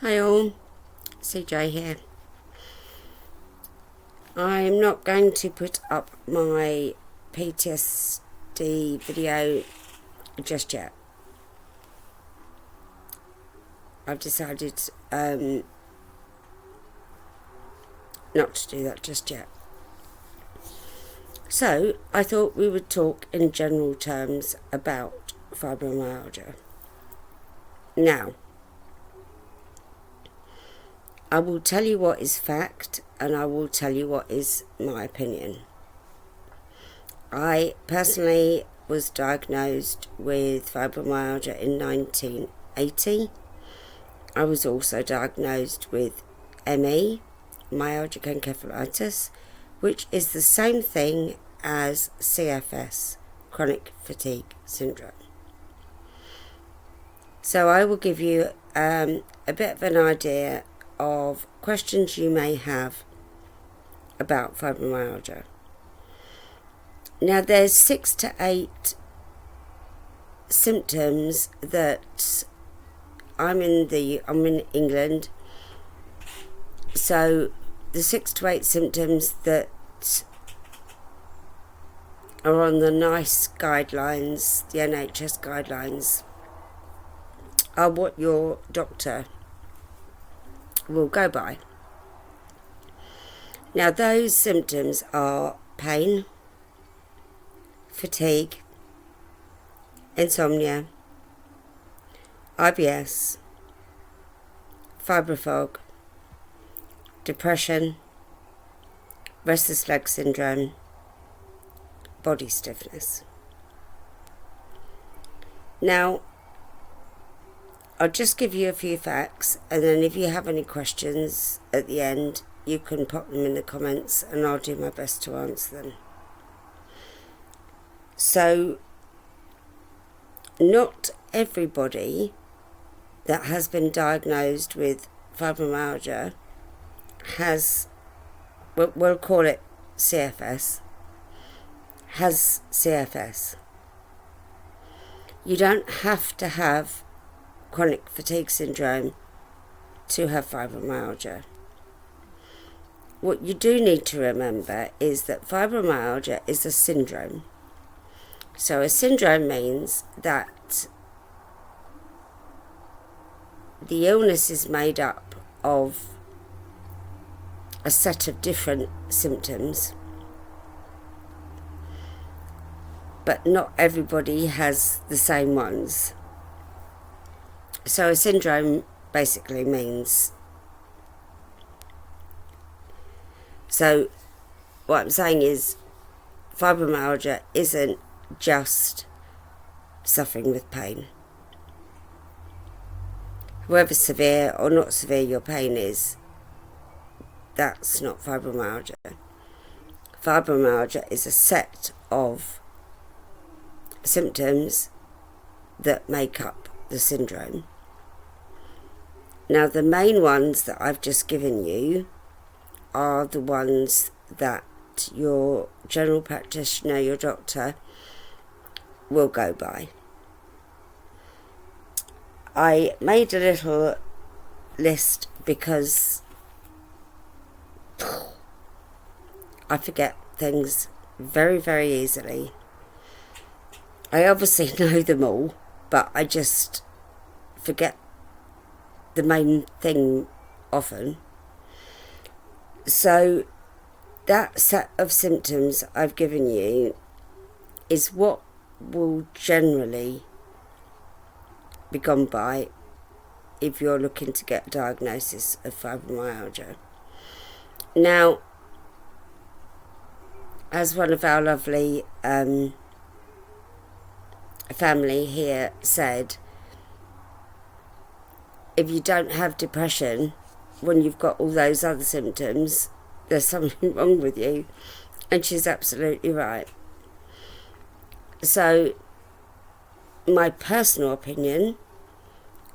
Hi all, CJ here. I'm not going to put up my PTSD video just yet. I've decided not to do that just yet. So I thought we would talk in general terms about fibromyalgia. Now, I will tell you what is fact and I will tell you what is my opinion. I personally was diagnosed with fibromyalgia in 1980. I was also diagnosed with ME, myalgic encephalitis, which is the same thing as CFS, chronic fatigue syndrome. So I will give you a bit of an idea of questions you may have about fibromyalgia. Now there's 6 to 8 symptoms that I'm in England, so the 6 to 8 symptoms that are on the NICE guidelines, the NHS guidelines, are what your doctor will go by. Now those symptoms are pain, fatigue, insomnia, IBS, fibrofog, depression, restless leg syndrome, body stiffness. Now I'll just give you a few facts, and then if you have any questions at the end, you can pop them in the comments and I'll do my best to answer them. So, not everybody that has been diagnosed with fibromyalgia has, we'll call it CFS, has CFS. You don't have to have chronic fatigue syndrome to have fibromyalgia. What you do need to remember is that fibromyalgia is a syndrome. So a syndrome means that the illness is made up of a set of different symptoms, but not everybody has the same ones. So a syndrome basically means, so what I'm saying is fibromyalgia isn't just suffering with pain. However severe or not severe your pain is, that's not fibromyalgia. Fibromyalgia is a set of symptoms that make up the syndrome. Now the main ones that I've just given you are the ones that your general practitioner, your doctor, will go by. I made a little list because I forget things very, very easily. I obviously know them all, but I just forget the main thing often. So that set of symptoms I've given you is what will generally be gone by if you're looking to get a diagnosis of fibromyalgia. Now, as one of our lovely family here said, if you don't have depression when you've got all those other symptoms, there's something wrong with you. And she's absolutely right. So my personal opinion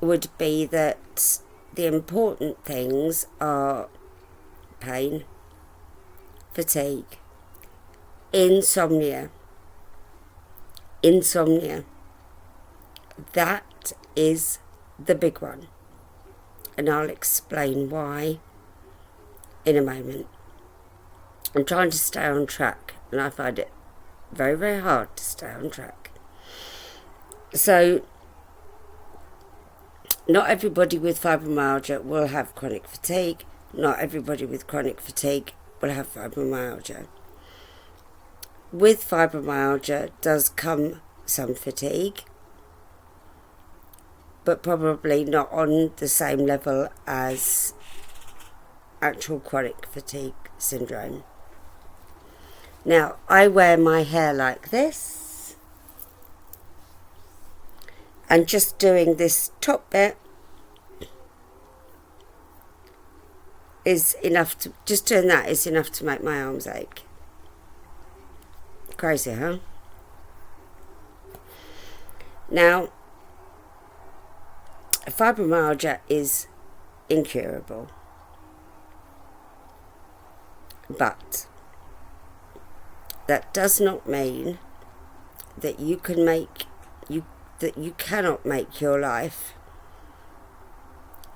would be that the important things are pain, fatigue, insomnia. That is the big one. and I'll explain why in a moment. I'm trying to stay on track, and I find it very, very hard to stay on track. So, not everybody with fibromyalgia will have chronic fatigue. Not everybody with chronic fatigue will have fibromyalgia. With fibromyalgia does come some fatigue, but probably not on the same level as actual chronic fatigue syndrome. Now, I wear my hair like this, and just doing this top bit is enough to, just doing that is enough to make my arms ache. Crazy, huh? Now, fibromyalgia is incurable, but that does not mean that you cannot make your life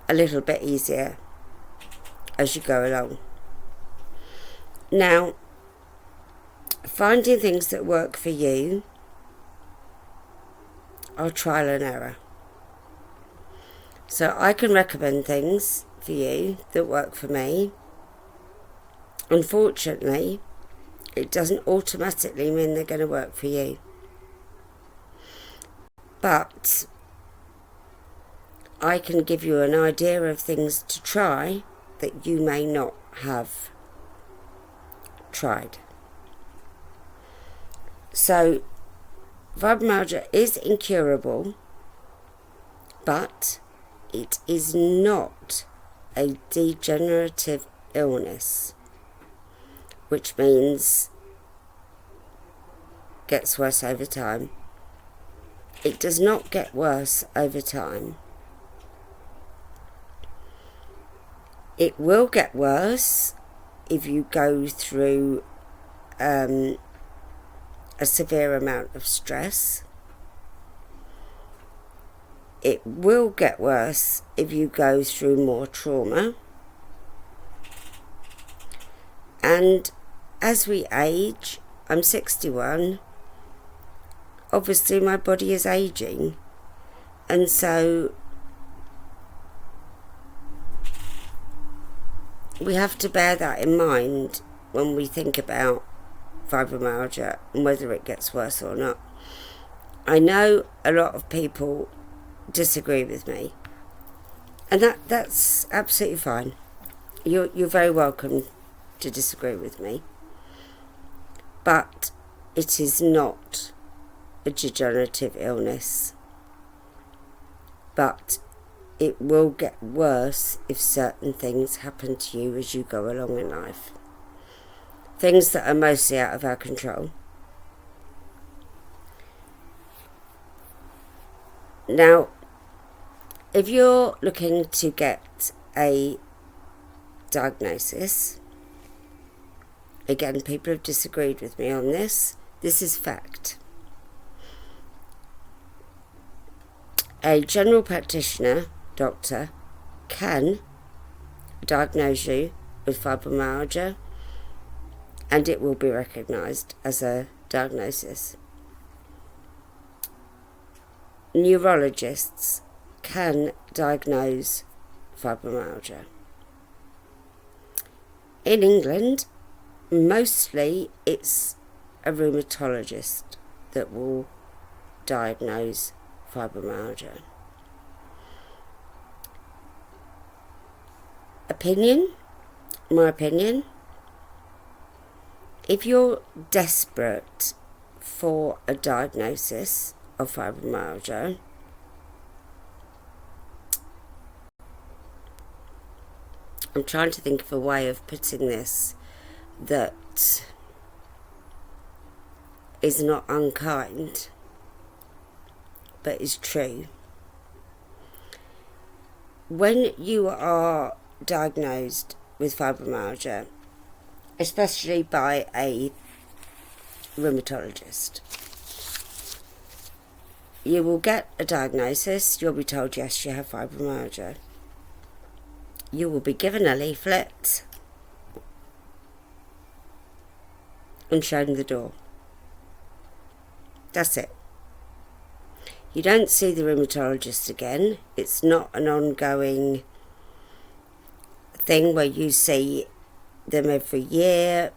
a little bit easier as you go along. Now, finding things that work for you are trial and error. So I can recommend things for you that work for me. Unfortunately, it doesn't automatically mean they're going to work for you. But I can give you an idea of things to try that you may not have tried. So, fibromyalgia is incurable, but it is not a degenerative illness, which means gets worse over time. It does not get worse over time. It will get worse if you go through a severe amount of stress. It will get worse if you go through more trauma. And as we age, I'm 61, obviously my body is aging, and so we have to bear that in mind when we think about fibromyalgia and whether it gets worse or not. I know a lot of people disagree with me, and that's absolutely fine. You're very welcome to disagree with me, but it is not a degenerative illness, but it will get worse if certain things happen to you as you go along in life. Things that are mostly out of our control. Now, if you're looking to get a diagnosis, again, people have disagreed with me on this. This is fact. A general practitioner, doctor, can diagnose you with fibromyalgia, and it will be recognised as a diagnosis. Neurologists can diagnose fibromyalgia. In England, mostly it's a rheumatologist that will diagnose fibromyalgia. My opinion, if you're desperate for a diagnosis of fibromyalgia, I'm trying to think of a way of putting this that is not unkind, but is true. When you are diagnosed with fibromyalgia, especially by a rheumatologist, you will get a diagnosis. You'll be told, yes, you have fibromyalgia. you will be given a leaflet and shown the door. That's it. You don't see the rheumatologist again. It's not an ongoing thing where you see them every year.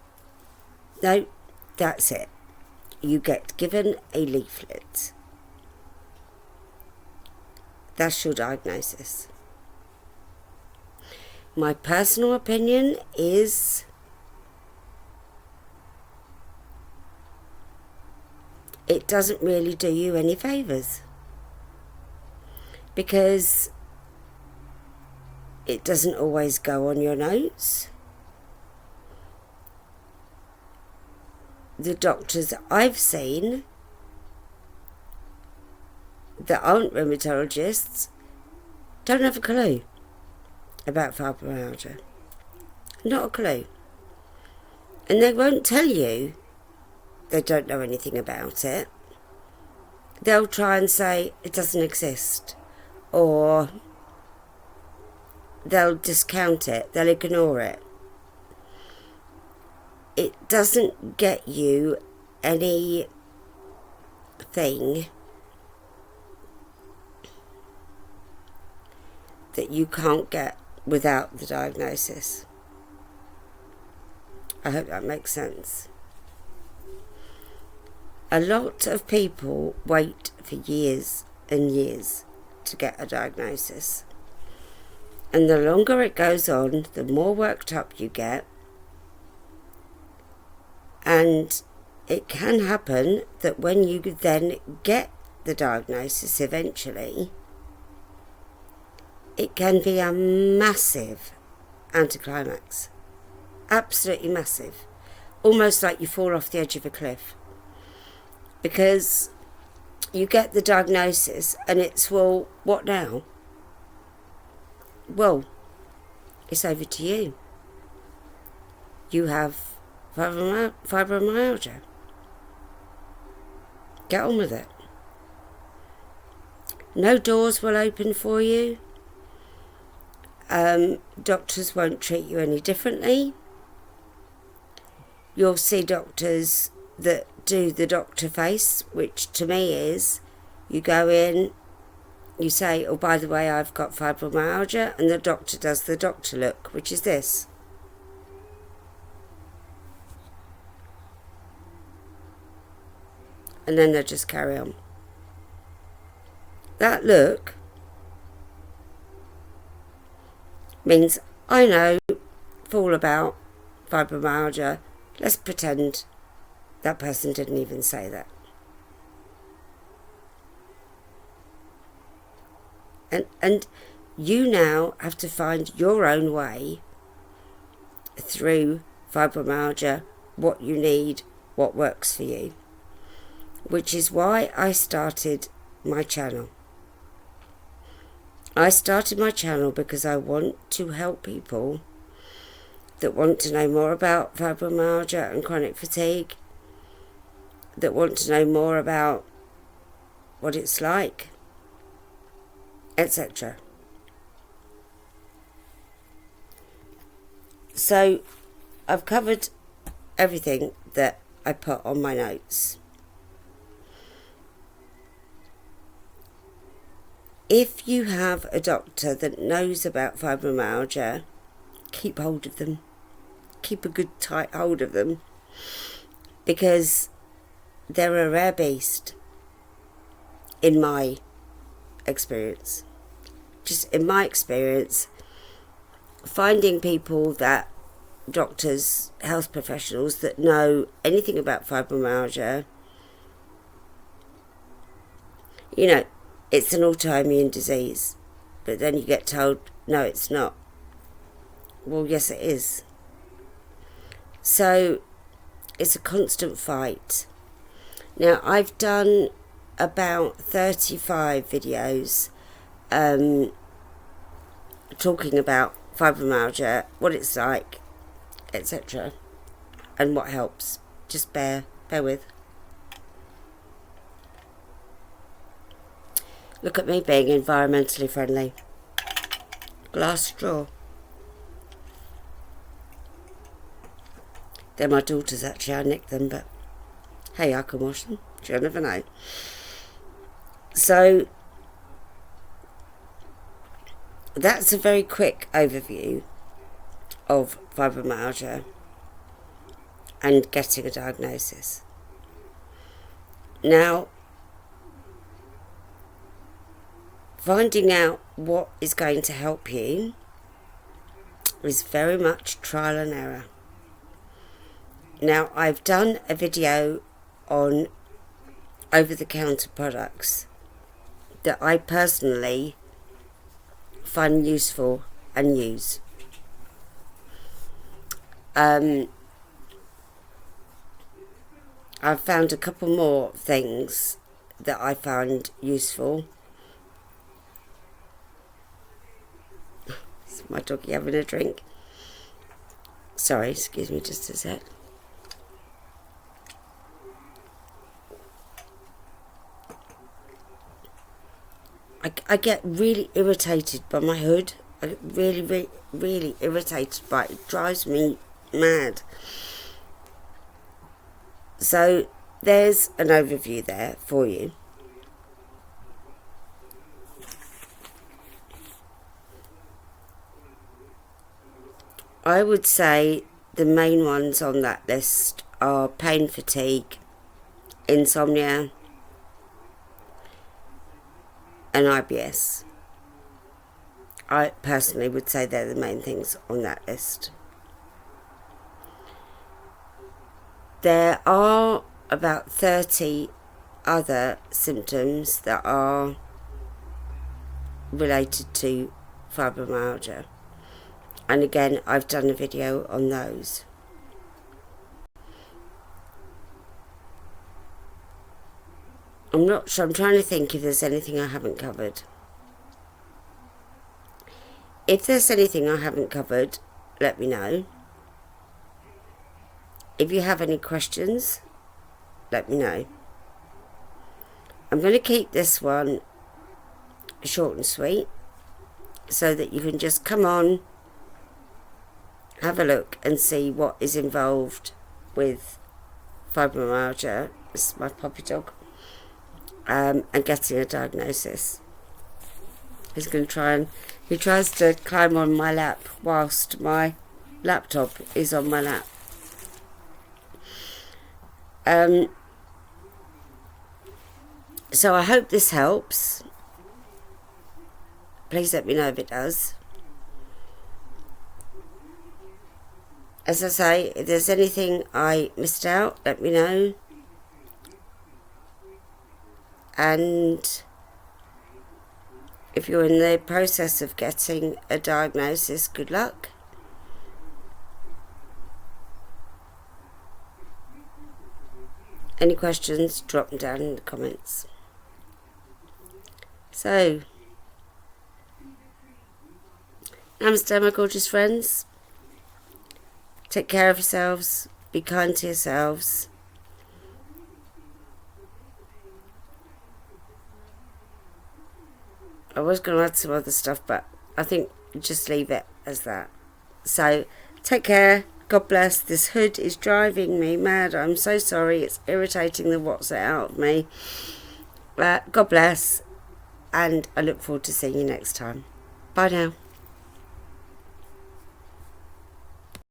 No, that's it. You get given a leaflet. That's your diagnosis. My personal opinion is it doesn't really do you any favours, because it doesn't always go on your notes. The doctors I've seen that aren't rheumatologists don't have a clue about fibromyalgia. Not a clue. And they won't tell you they don't know anything about it. They'll try and say it doesn't exist, or they'll discount it, they'll ignore it. It doesn't get you anything that you can't get without the diagnosis. I hope that makes sense. A lot of people wait for years and years to get a diagnosis. And the longer it goes on, the more worked up you get. And it can happen that when you then get the diagnosis eventually, it can be a massive anticlimax. Absolutely massive. Almost like you fall off the edge of a cliff. Because you get the diagnosis and it's, well, what now? Well, it's over to you. You have fibromyalgia. Get on with it. No doors will open for you. Doctors won't treat you any differently. You'll see doctors that do the doctor face, which to me is, you go in, you say, oh, by the way, I've got fibromyalgia, and the doctor does the doctor look, which is this. And then they'll just carry on. That look means, I know all about fibromyalgia. Let's pretend that person didn't even say that. And you now have to find your own way through fibromyalgia, what you need, what works for you. Which is why I started my channel. I started my channel because I want to help people that want to know more about fibromyalgia and chronic fatigue, that want to know more about what it's like, etc. So I've covered everything that I put on my notes. If you have a doctor that knows about fibromyalgia, keep hold of them. Keep a good tight hold of them, because they're a rare beast in my experience. Just in my experience, finding people that, doctors, health professionals that know anything about fibromyalgia, you know, it's an autoimmune disease, but then you get told, no, it's not. Well, yes, it is. So it's a constant fight. Now, I've done about 35 videos talking about fibromyalgia, what it's like, etc., and what helps. Just bear with. Look at me being environmentally friendly. Glass straw. They're my daughter's actually, I nicked them, but hey, I can wash them. You never know. So that's a very quick overview of fibromyalgia and getting a diagnosis. Now, finding out what is going to help you is very much trial and error. Now, I've done a video on over-the-counter products that I personally find useful and use. I've found a couple more things that I found useful. Is my doggy having a drink? Sorry, excuse me just a sec. I get really irritated by my hood. I get really irritated by it. It drives me mad. So there's an overview there for you. I would say the main ones on that list are pain, fatigue, insomnia, and IBS. I personally would say they're the main things on that list. There are about 30 other symptoms that are related to fibromyalgia. And again, I've done a video on those. I'm not sure, I'm trying to think if there's anything I haven't covered. If there's anything I haven't covered, let me know. If you have any questions, let me know. I'm going to keep this one short and sweet so that you can just come on, have a look and see what is involved with fibromyalgia. This is my puppy dog. And getting a diagnosis. He tries to climb on my lap whilst my laptop is on my lap. So I hope this helps. Please let me know if it does. As I say, if there's anything I missed out, let me know. And if you're in the process of getting a diagnosis, good luck. Any questions, drop them down in the comments. So, namaste, my gorgeous friends. Take care of yourselves. Be kind to yourselves. I was going to add some other stuff, but I think just leave it as that. So, take care. God bless. This hood is driving me mad. I'm so sorry. It's irritating the what's it out of me. God bless. And I look forward to seeing you next time. Bye now.